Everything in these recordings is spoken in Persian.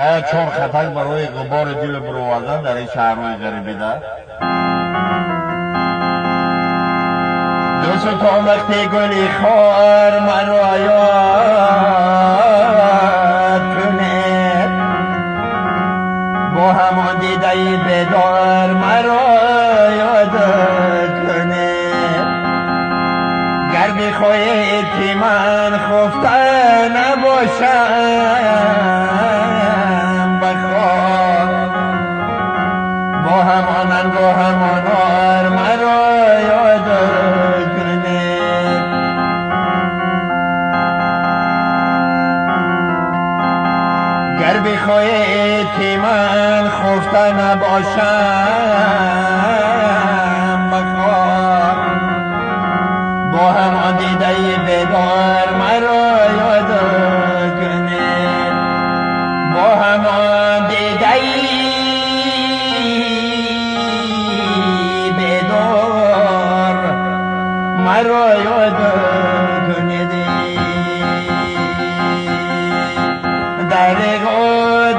چون خطک برای غبار دل برآوردن در این شهرهای غریبی ده دوست تو وقتی گلی خار مرا یاد کنه با همان دیده بدار مرا یاد کنه گر بخواهی که من خفته نباشم بخواه با همان انگار مرا یاد کنه گر بخواهی که من خفته نباشم بخواه با همان دیده بدار مرا یاد کنه با همان دیده بدار مرا یاد کنه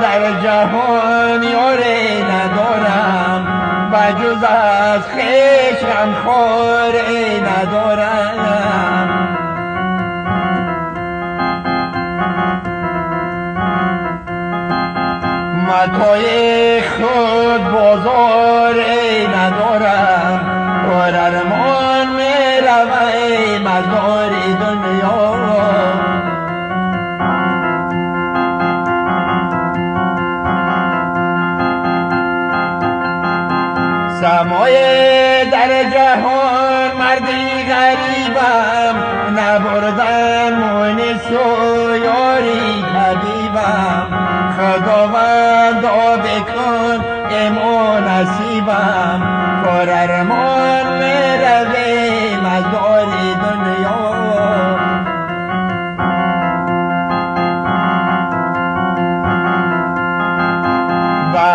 در جهان یاری ندارم بجز از خویش غمخواری ندارم متاع خود بازاری ندارم پر ارمان میروم مزار دنیا سمای در جهان مردی غریبم نبردن مونس و یاری طبیبم خداوندا بکن اما نصیبم پر ارمان میرویم از دار دنیا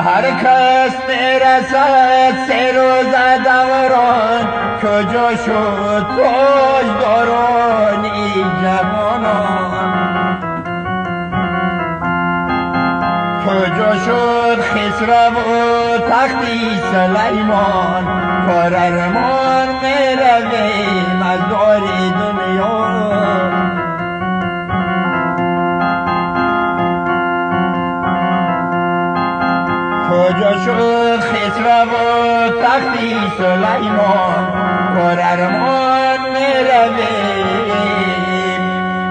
هر کس میرسد سه روز دوران کجا شد تاجداران این جوانان کجا شد خسرو و تختی سلیمان پر ارمان میرویم از دار دنیا کجا شد خسرو و تختی سلیمان پر ارمان میرویم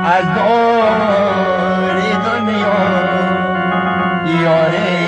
از دار دنیا یاری